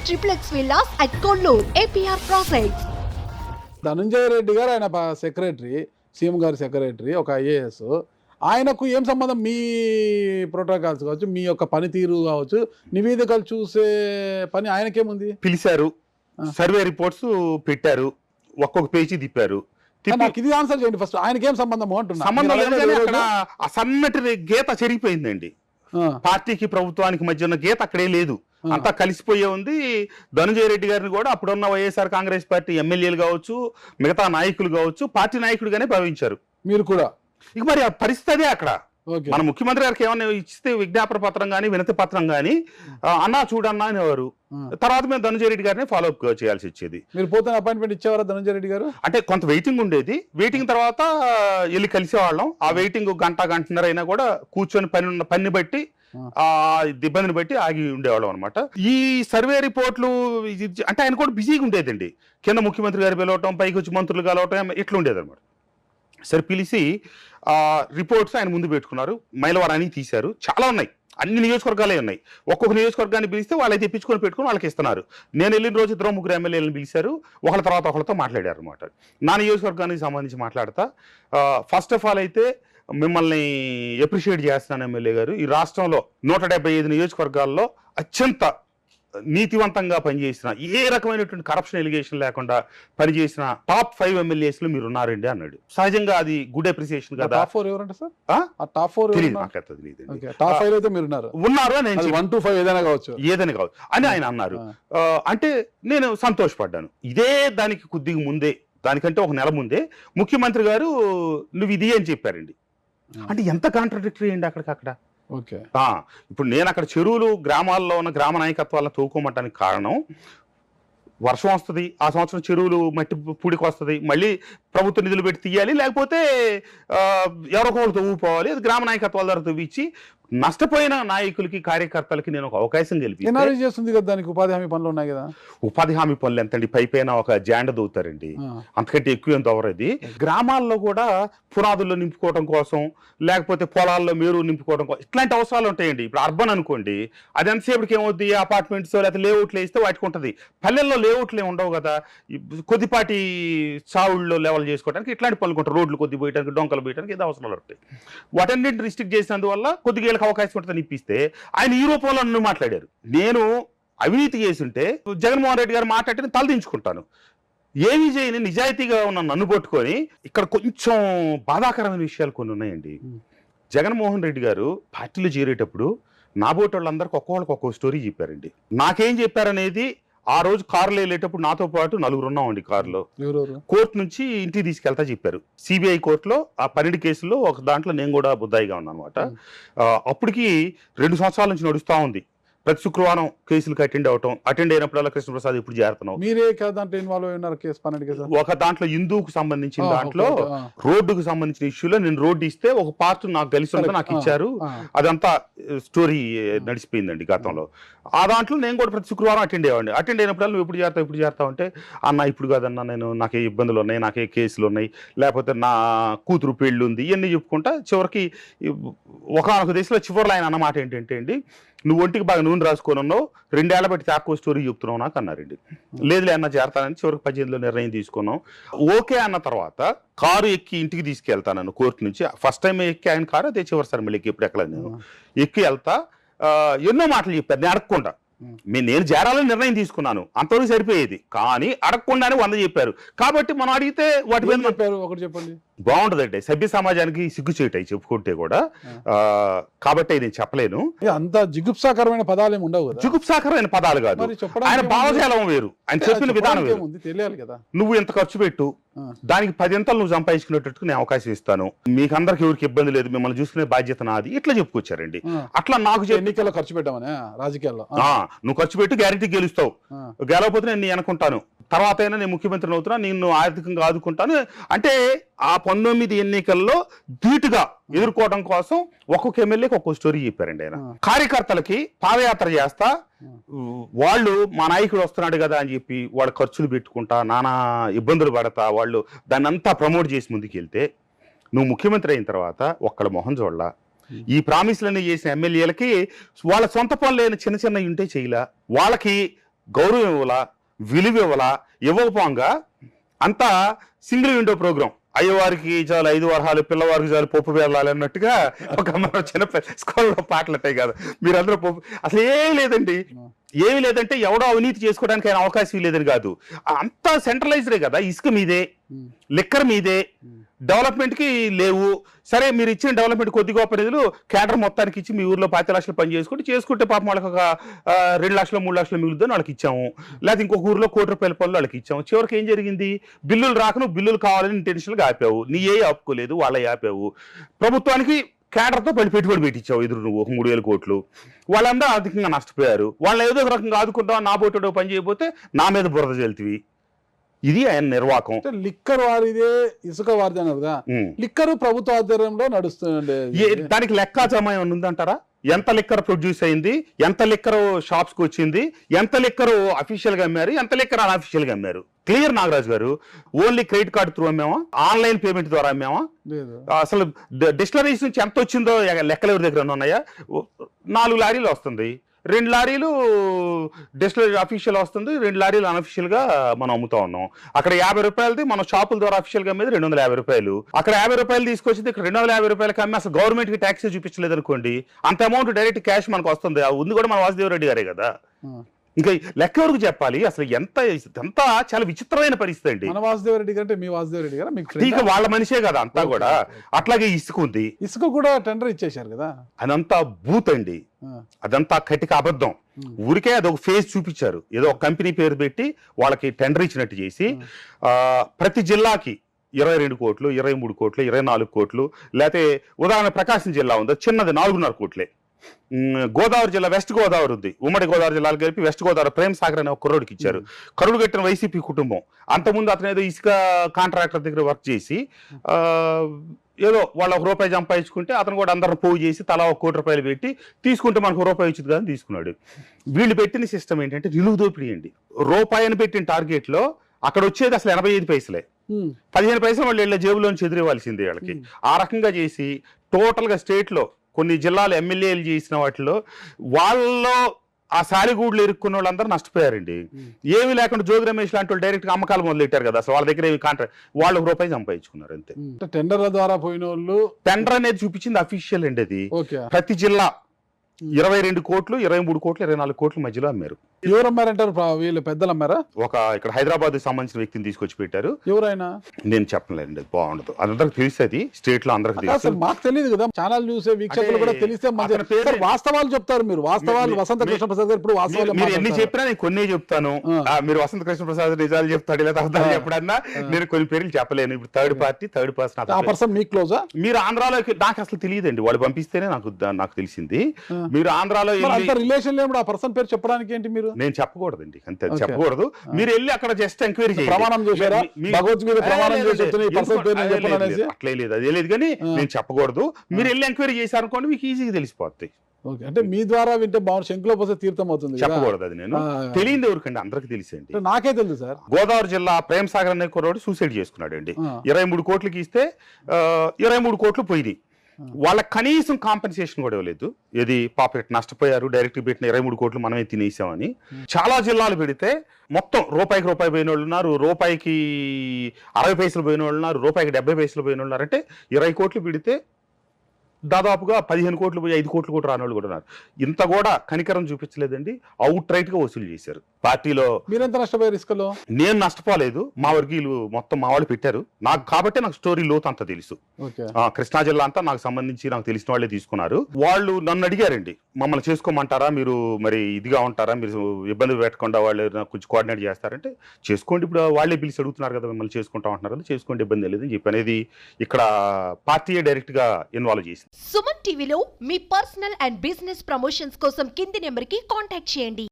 triplex villas at Kollur, APR Projects. Dhananjaya Reddy గారు ఆయన secretary, CM గారి సెక్రటరీ, ఒక ఐఏఎస్. ఆయనకు ఏం సంబంధం? మీ ప్రోటోకాల్స్ కావచ్చు, మీ యొక్క పనితీరు కావచ్చు, నివేదికలు చూసే పని ఆయనకేముంది? పిలిచారు, సర్వే రిపోర్ట్స్ పెట్టారు, ఒక్కొక్క పేజీ తిప్పారు. నాకు ఇది ఆన్సర్ చేయండి ఫస్ట్. ఆయనకేం సంబంధము అంటున్నా. సంబంధం లేదని అక్కడ ఆ సన్నటి గీత చెరిగిపోయిందండి. పార్టీకి ప్రభుత్వానికి మధ్య ఉన్న గీత అక్కడే లేదు, అంతా కలిసిపోయే ఉంది. ధనంజయ రెడ్డి గారిని కూడా అప్పుడున్న వైఎస్ఆర్ కాంగ్రెస్ పార్టీ ఎమ్మెల్యేలు కావచ్చు, మిగతా నాయకులు కావచ్చు, పార్టీ నాయకుడిగానే భావించారు. మీరు కూడా ఇక మరి ఆ పరిస్థితి అక్కడ మన ముఖ్యమంత్రి గారికి ఏమన్నా ఇస్తే విజ్ఞాపన పత్రం కానీ వినతి పత్రం కానీ అన్నా చూడన్నా అనేవారు. తర్వాత మేము ధనంజయ రెడ్డి గారిని ఫాలో అప్ చేయాల్సి వచ్చేది. మీరు పోతే అపాయింట్మెంట్ ఇచ్చేవారా ధనంజయ రెడ్డి గారు? అంటే కొంత వెయిటింగ్ ఉండేది. వెయిటింగ్ తర్వాత వెళ్ళి కలిసేవాళ్ళం. ఆ వెయిటింగ్ గంటన్నర అయినా కూడా కూర్చొని పని బట్టి ఆ ఇబ్బందిని బట్టి ఆగి ఉండేవాళ్ళం అనమాట. ఈ సర్వే రిపోర్ట్లు అంటే ఆయన కూడా బిజీగా ఉండేదండి. కింద ముఖ్యమంత్రి గారు పిలవటం, పైకి వచ్చి మంత్రులు కలవటం, ఇట్లా ఉండేది అనమాట. సరే పిలిచి రిపోర్ట్స్ ఆయన ముందు పెట్టుకున్నారు. మైలవరానికి తీశారు. చాలా ఉన్నాయి, అన్ని నియోజకవర్గాలే ఉన్నాయి. ఒక్కొక్క నియోజకవర్గాన్ని పిలిస్తే వాళ్ళకి తెప్పించుకొని పెట్టుకుని వాళ్ళకి ఇస్తున్నారు. నేను వెళ్ళిన రోజు 2-3 ఎమ్మెల్యేలను పిలిచారు. ఒకళ్ళ తర్వాత ఒకళ్ళతో మాట్లాడారు అనమాట. నా నియోజకవర్గానికి సంబంధించి మాట్లాడతా, ఫస్ట్ ఆఫ్ ఆల్ అయితే మిమ్మల్ని అప్రిషియేట్ చేస్తున్నాను ఎమ్మెల్యే గారు. ఈ రాష్ట్రంలో 175 నియోజకవర్గాల్లో అత్యంత నీతివంతంగా పనిచేసిన, ఏ రకమైనటువంటి కరప్షన్ ఎలిగేషన్ లేకుండా పనిచేసిన టాప్ 5 ఎమ్మెల్యేస్లు మీరు ఉన్నారండి అన్నాడు. సహజంగా అది గుడ్ అప్రిసియేషన్ కదా. టాప్ 4 ఎవరంటే సార్? టాప్ 4 తెలియదు, నాకు తెలియదు. టాప్ 5 అయితే మీరు ఉన్నారు అని 1 to 5 ఏదైనా కావచ్చు అని ఆయన అన్నారు. అంటే నేను సంతోషపడ్డాను. ఇదే దానికి కొద్దిగా ముందే, దానికంటే ఒక నెల ముందే ముఖ్యమంత్రి గారు నువ్వు ఇది అని చెప్పారండి. అంటే ఎంత కాంట్రడిక్టరీ అండి అక్కడికక్కడ. ఇప్పుడు నేను అక్కడ చెరువులు గ్రామాల్లో ఉన్న గ్రామ నాయకత్వాలను తోకోమటానికి కారణం, వర్షం వస్తుంది, ఆ సంవత్సరం చెరువులు మట్టి పూడికి వస్తుంది, మళ్ళీ ప్రభుత్వ నిధులు పెట్టి తీయాలి, లేకపోతే ఎవరొకరు తవ్వుకోవాలి. అది గ్రామ నాయకత్వాల ద్వారా తవ్వించి నష్టపోయిన నాయకులకి, కార్యకర్తలకి నేను ఒక అవకాశం చేస్తుంది కదా. దానికి ఉపాధి హామీ పనులు ఉన్నాయి కదా. ఉపాధి హామీ పనులు ఎంతండి? పైపైన ఒక జాండ దవ్వుతారండి, అంతకంటే ఎక్కువ ఏం తవ్వరది. గ్రామాల్లో కూడా పునాదుల్లో నింపుకోవడం కోసం, లేకపోతే పొలాల్లో మేరు నింపుకోవడం కోసం ఇట్లాంటి అవసరాలు ఉంటాయండి. ఇప్పుడు అర్బన్ అనుకోండి, అది ఎంతసేపటికి ఏమవుద్ది, అపార్ట్మెంట్స్ లేకపోతే లేఅవుట్లు వేస్తే వాటికి ఉంటుంది. పల్లెల్లో లేఅవుట్లు ఉండవు కదా, కొద్దిపాటి చావుల్లో లెవెల్ చేసుకోవడానికి ఇట్లాంటి పనులు ఉంటాయి. రోడ్లు కొద్ది పోయడానికి, డొంకలు పోయడానికి ఏదో అవసరాలు ఉంటాయి. వాటన్నింటిని రిస్ట్రిక్ట్ చేసినందువల్ల కొద్దిగా అవకాశం ఉంటుందని ఇప్పిస్తే ఆయన ఈ రూపంలో నన్ను మాట్లాడారు. నేను అవినీతి చేస్తుంటే జగన్మోహన్ రెడ్డి గారు మాట్లాడితే తలదించుకుంటాను. ఏమీ చేయని నిజాయితీగా ఉన్న నన్ను పట్టుకొని ఇక్కడ కొంచెం బాధాకరమైన విషయాలు కొన్ని ఉన్నాయండి. జగన్మోహన్ రెడ్డి గారు పార్టీలో చేరేటప్పుడు నాబోటి వాళ్ళందరికీ ఒక్కొక్కరికి ఒక్కొక్క స్టోరీ చెప్పారండి. నాకేం చెప్పారనేది, ఆ రోజు కారులో వెళ్ళేటప్పుడు నాతో పాటు 4 ఉన్నామండి కారులో. కోర్టు నుంచి ఇంటికి తీసుకెళ్తా చెప్పారు. సిబిఐ కోర్టులో ఆ 12 కేసుల్లో ఒక దాంట్లో నేను కూడా బుద్ధాయిగా ఉన్నాను అనమాట. అప్పటికి 2 సంవత్సరాల నుంచి నడుస్తా ఉంది. ప్రతి శుక్రవారం కేసులకు అటెండ్ అయినప్పుడల్లా కృష్ణప్రసాద్ ఇప్పుడు చేరుతున్నాం. మీరే దాంట్లో ఇన్వాల్వ్ అయి ఉన్నారు కేసు 12 కేసు. ఒక దాంట్లో హిందూకు సంబంధించిన దాంట్లో రోడ్డుకు సంబంధించిన ఇష్యూలో నేను రోడ్డు ఇస్తే ఒక పార్ట్ నాకు కలిసి ఉంటే నాకు ఇచ్చారు. అదంతా స్టోరీ నడిచిపోయిందండి గతంలో. ఆ దాంట్లో నేను కూడా ప్రతి శుక్రవారం అటెండ్ అయినప్పుడల్లా నువ్వు ఎప్పుడు చేరుతావు అంటే, అన్న ఇప్పుడు కాదన్నా, నాకే ఇబ్బందులు ఉన్నాయి, నాకే కేసులు ఉన్నాయి, లేకపోతే నా కూతురు పెళ్ళి ఉంది, ఇవన్నీ చెప్పుకుంటా చివరికి ఒకనొక దశలో చివరిలో ఆయన అన్నమాట ఏంటంటే అండి, నువ్వు ఒంటికి బాగా నూనె రాసుకొని ఉన్నావు, 2 ఏళ్ల బట్టి తాకో స్టోరీ చెప్తున్నావు నాకు అన్నారండి. లేదులే అన్న చేరతానని చివరికి 18లో నిర్ణయం తీసుకున్నాం. ఓకే అన్న తర్వాత కారు ఎక్కి ఇంటికి తీసుకెళ్తాను కోర్టు నుంచి. ఫస్ట్ టైం ఎక్కి ఆయన కారు, అదే చివరిసారి మళ్ళీ ఎప్పుడు ఎక్కలేదు. నేను ఎక్కి వెళ్తా, ఎన్నో మాటలు చెప్పారు నేను అడగకుండా. నేను చేరాలని నిర్ణయం తీసుకున్నాను, అంతవరకు సరిపోయేది. కానీ అడగకుండానే 100 చెప్పారు. కాబట్టి మనం అడిగితే వాటి మీద చెప్పారు. ఒకటి చెప్పండి, బాగుంటదండి. సభ్య సమాజానికి సిగ్గు చేయటాయి చెప్పుకుంటే కూడా. కాబట్టి నేను చెప్పలేను. అంత జిగుప్సాకరమైన పదాలు ఏమి ఉండవు. జిగుప్సాకరమైన పదాలు కాదు, ఆయన భావజాలం వేరు, ఆయన చెప్పిన విధానం వేరు. తెలియాలి కదా. నువ్వు ఎంత ఖర్చు పెట్టు, దానికి 10 అంతలు నువ్వు సంపాదించుకునేటట్టు నేను అవకాశం ఇస్తాను, మీకు అందరికి ఎవరికి ఇబ్బంది లేదు, మిమ్మల్ని చూసుకునే బాధ్యత నాది, ఇట్లా చెప్పుకొచ్చారండి. అట్లా నాకు ఎన్నికల్లో ఖర్చు పెట్టామని రాజకీయాల్లో నువ్వు ఖర్చు పెట్టి గ్యారెంటీ గెలుస్తావు, గెలవకపోతే నేను వెనకుంటాను, తర్వాత అయినా నేను ముఖ్యమంత్రిని అవుతున్నా, నిన్ను ఆర్థికంగా ఆదుకుంటాను అంటే ఆ 19 ఎన్నికల్లో ధీటుగా ఎదుర్కోవడం కోసం ఒక్కొక్క ఎమ్మెల్యేకి ఒక్కొక్క స్టోరీ చెప్పారండి ఆయన. కార్యకర్తలకి పాదయాత్ర చేస్తా, వాళ్ళు మా నాయకుడు వస్తున్నాడు కదా అని చెప్పి వాళ్ళ ఖర్చులు పెట్టుకుంటా, నానా ఇబ్బందులు పడతా, వాళ్ళు దాన్ని అంతా ప్రమోట్ చేసి ముందుకెళ్తే, నువ్వు ముఖ్యమంత్రి అయిన తర్వాత ఒక్కడ మొహం చూడలా. ఈ ప్రామిస్లన్నీ చేసిన ఎమ్మెల్యేలకి వాళ్ళ సొంత పనులు చిన్న చిన్న ఉంటే చేయలా, వాళ్ళకి గౌరవం ఇవ్వాలా, విలువ ఇవ్వాలా, ఇవ్వకపోగా అంతా సింగిల్ విండో ప్రోగ్రామ్. అయ్యవారికి చాలు 5 వరహాలు, పిల్లవారికి చాలు పప్పు బెల్లాలి అన్నట్టుగా ఒక మన చిన్న స్కూల్లో పాటలు ఉంటాయి కదా, మీరందరూ పప్పు. అసలు ఏమీ లేదండి, ఏమి లేదంటే ఎవడో అవినీతి చేసుకోవడానికి అయినా అవకాశం లేదని కాదు, అంతా సెంట్రలైజ్డే కదా. ఇసుక మీదే, లిక్కర్ మీదే, డెవలప్మెంట్ కి లేవు. సరే మీరు ఇచ్చిన డెవలప్మెంట్ కొద్ది గొప్ప నిధులు కేడర్ మొత్తానికి ఇచ్చి మీ ఊర్లో 10 లక్షలు పని చేసుకుంటే పాపం వాళ్ళకి ఒక 2 లక్షలు 3 లక్షలు మిగులుద్దని వాళ్ళకి ఇచ్చాము. లేకపోతే ఇంకొక ఊర్లో ₹1 కోటి పనులు వాళ్ళకి ఇచ్చాము. చివరికి ఏం జరిగింది? బిల్లులు రాకను, బిల్లులు కావాలని ఇంటెన్షనల్గా ఆపావు. నీ ఏ ఆపుకోలేదు, వాళ్ళే ఆపావు. ప్రభుత్వానికి కేడర్తో పెట్టుబడి పెట్టించావు ఎదురు నువ్వు 3,000 కోట్లు. వాళ్ళందరూ ఆర్థికంగా నష్టపోయారు. వాళ్ళని ఏదో ఒక రకంగా ఆదుకుంటాం, నా బోటో పని చేయకపోతే నా మీద బురద చెల్తివి. ఇది ఆయన నిర్వాహకం. లిక్కర్ వారిదే, ఇసుక వారిదే అన్నారు కదా. లిక్కర్ ప్రభుత్వ ఆధ్వర్యంలో నడుస్తుంది. దానికి లెక్కాచారం ఏమైనా ఉందంటారా? ఎంత లిక్కర్ ప్రొడ్యూస్ అయింది, ఎంత లిక్కర్ షాప్స్ కి వచ్చింది, ఎంత లిక్కర్ అఫీషియల్ గా అమ్మారు, ఎంత లిక్కర్ అన్అఫీషియల్ గా అమ్మారు? Clear Nagaraju garu. Only credit card through అమ్మామా, ఆన్లైన్ పేమెంట్ ద్వారా అమ్మామా? అసలు డిస్టిలరీస్ నుంచి ఎంత వచ్చిందో లెక్కలు ఎవరి దగ్గర ఉన్నాయా? 4 లారీలు వస్తుంది, 2 లారీలు డిస్టిలరీ అఫీషియల్ వస్తుంది, 2 లారీలు అన్అఫీషియల్ గా మనం అమ్ముతా ఉన్నాం. అక్కడ ₹50 మన షాపుల ద్వారా అఫీషియల్ గా అమ్మేది ₹250. అక్కడ ₹50 తీసుకొచ్చింది, ఇక్కడ ₹250 అమ్మి అసలు గవర్నమెంట్ కి ట్యాక్స్ చూపించలేదు అనుకోండి, అంత అమౌంట్ డైరెక్ట్ క్యాష్ మనకు వస్తుంది. ఉంది కూడా మన వాసుదేవరెడ్డి గారే కదా. ఇంకా లెక్క వరకు చెప్పాలి. అసలు ఎంత చాలా విచిత్రమైన పరిస్థితి అండి. మన వాసుదేవరెడ్డి గారు మీ వాసుదేవరెడ్డి గారు మీకు వాళ్ళ మనిషే కదా అంతా కూడా. అట్లాగే ఇసుక ఉంది, ఇసుక కూడా టెండర్ ఇచ్చేశారు కదా. అదంతా బూత్ అండి, అదంతా కటిక అబద్ధం. ఊరికే అదొక ఫేజ్ చూపించారు, ఏదో ఒక కంపెనీ పేరు పెట్టి వాళ్ళకి టెండర్ ఇచ్చినట్టు చేసి ప్రతి జిల్లాకి 22 కోట్లు, 23 కోట్లు, 24 కోట్లు, లేకపోతే ఉదాహరణ ప్రకాశం జిల్లా ఉంది, చిన్నది 4.5 కోట్లే. గోదావరి జిల్లా, వెస్ట్ గోదావరి ఉంది, ఉమ్మడి గోదావరి జిల్లాలు కలిపి వెస్ట్ గోదావరి ప్రేమ్ సాగర్ అనే ఒక కుర్రోడికి ఇచ్చారు. కరుడు కట్టిన వైసీపీ కుటుంబం. అంతకుముందు అతను ఏదో ఇసుక కాంట్రాక్టర్ దగ్గర వర్క్ చేసి ఏదో వాళ్ళు ₹1 సంపాదించుకుంటే అతను కూడా అందరిని పోగు చేసి తలా ₹1 కోటి పెట్టి తీసుకుంటే మనకు ₹1 వచ్చింది కదా అని తీసుకున్నాడు. వీళ్ళు పెట్టిన సిస్టమ్ ఏంటంటే నిలువు దోపిడీ అండి. ₹1 పెట్టిన టార్గెట్ లో అక్కడ వచ్చేది అసలు 85 పైసలే. 15 పైసలు వాళ్ళు వీళ్ళ జేబులోంచి ఎదిరివ్వాల్సిందే వాళ్ళకి. ఆ రకంగా చేసి టోటల్ గా స్టేట్ లో కొన్ని జిల్లాలు ఎమ్మెల్యేలు చేసిన వాటిలో వాళ్ళలో ఆ సాలిగూడ్లు ఇరుక్కున్న వాళ్ళందరూ నష్టపోయారండి. ఏమీ లేకుండా జోగి రమేష్ లాంటి వాళ్ళు డైరెక్ట్ గా అమ్మకాలు మొదలెట్టారు కదా. అసలు వాళ్ళ దగ్గర ఏమి కాంట్రాక్ట్, వాళ్ళు ₹1 సంపాదించుకున్నారు అంతే. టెండర్ల ద్వారా పోయిన వాళ్ళు, టెండర్ అనేది చూపించింది అఫీషియల్ అండి. అది ప్రతి జిల్లా 22 కోట్లు, 23 కోట్లు, 24 కోట్ల మధ్యలో అమ్మారు. ఎవరు అమ్మారంటారు? వీళ్ళు పెద్దలు అమ్మారా? ఒక ఇక్కడ హైదరాబాద్ సంబంధించిన వ్యక్తిని తీసుకొచ్చి పెట్టారు. ఎవరైనా నేను చెప్పలేండి, బాగుండదు. అందరికి తెలిసేది, స్టేట్ లో అందరికి తెలుసు. మాకు తెలియదు కదా, ఛానల్ చూసే వీక్షకులు కూడా తెలిస్తే వాస్తవాలు చెప్తారు మీరు. వాస్తవాలు వసంత కృష్ణ ప్రసాద్ గారు ఇప్పుడు వాస్తవాలు మీరు ఎన్ని చెప్పినా నేను కొన్ని చెప్తాను. మీరు వసంత కృష్ణ ప్రసాద్ నిజాలు చెప్తాడు లేదా అర్థాలు చెప్పడన్నా నేను కొన్ని పేర్లు చెప్పలేను. ఇప్పుడు థర్డ్ పర్సన్, ఆ పర్సన్ మీ క్లోజా? మీరు ఆంధ్రాలోకి, నాకు అసలు తెలియదండి, వాళ్ళు పంపిస్తేనే నాకు తెలిసింది. మీరు ఆంధ్రాలో రిలేషన్ లేకుండా ఆ పర్సన్ పేరు చెప్పడానికి ఏంటి? మీరు నేను చెప్పకూడదండి, అంతే చెప్పకూడదు. మీరు వెళ్ళి అక్కడ జస్ట్ ఎంక్వైరీ చేయండి. ప్రమాణం చేశారా? భగవద్గీత ప్రమాణం చేసి అట్లే లేదు, అదే లేదు. కానీ నేను చెప్పకూడదు. మీరు వెళ్ళి ఎంక్వైరీ చేశారనుకోండి, మీకు ఈజీగా తెలిసిపోతాయి. అంటే మీ ద్వారా వింటే బాగుంది, శంకులో పోతే తీర్థం అవుతుంది. చెప్పకూడదు, అది నేను తెలియదు ఎవరికండి, అందరికి తెలిసండి. నాకే తెలుసు సార్. గోదావరి జిల్లా ప్రేమ్ సాగర్ అనే కుర్రోడు సూసైడ్ చేసుకున్నాడు అండి. 23 కోట్లకి ఇస్తే 23 కోట్లు పోయినాయి. వాళ్ళకి కనీసం కాంపెన్సేషన్ కూడా ఇవ్వలేదు. ఇది పాప నష్టపోయారు, డైరెక్ట్ పెట్టిన 23 కోట్లు మనమే తినేసామని. చాలా జిల్లాలు పెడితే మొత్తం ₹1 పోయిన వాళ్ళు ఉన్నారు, ₹1కి 60 పైసలు పోయిన వాళ్ళు ఉన్నారు, ₹1కి 70 పైసలు పోయిన వాళ్ళు ఉన్నారు. అంటే 20 కోట్లు పెడితే దాదాపుగా 15 కోట్లు పోయి 5 కోట్లు కూడా రాని వాళ్ళు కూడా ఉన్నారు. ఇంత కూడా కనికరం చూపించలేదండి, అవుట్ రైట్ గా వసూలు చేశారు. పార్టీలో మీరెంత నష్టపోయారు ఇసుకలో? నేను నష్టపోలేదు, మా వర్గీయులు మొత్తం మా వాళ్ళు పెట్టారు. నాకు కాబట్టి నాకు స్టోరీ లోతు అంతా తెలుసు. కృష్ణా జిల్లా అంతా నాకు సంబంధించి నాకు తెలిసిన వాళ్ళే తీసుకున్నారు. వాళ్ళు నన్ను అడిగారండి, మమ్మల్ని చేసుకోమంటారా, మీరు మరి ఇదిగా ఉంటారా, మీరు ఇబ్బంది పెట్టకుండా వాళ్ళు కొంచెం కోఆర్డినేట్ చేస్తారంటే చేసుకోండి. ఇప్పుడు వాళ్ళే పిలిచి అడుగుతున్నారు కదా, మిమ్మల్ని చేసుకుంటా ఉంటున్నారు కదా, చేసుకోండి, ఇబ్బంది లేదని చెప్పి అనేది ఇక్కడ పార్టీయే డైరెక్ట్ గా ఇన్వాల్వ్ చేసింది. సుమన్ టీవీలో మీ పర్సనల్ అండ్ బిజినెస్ ప్రమోషన్స్ కోసం కింది నెంబర్కి కాంటాక్ట్ చేయండి.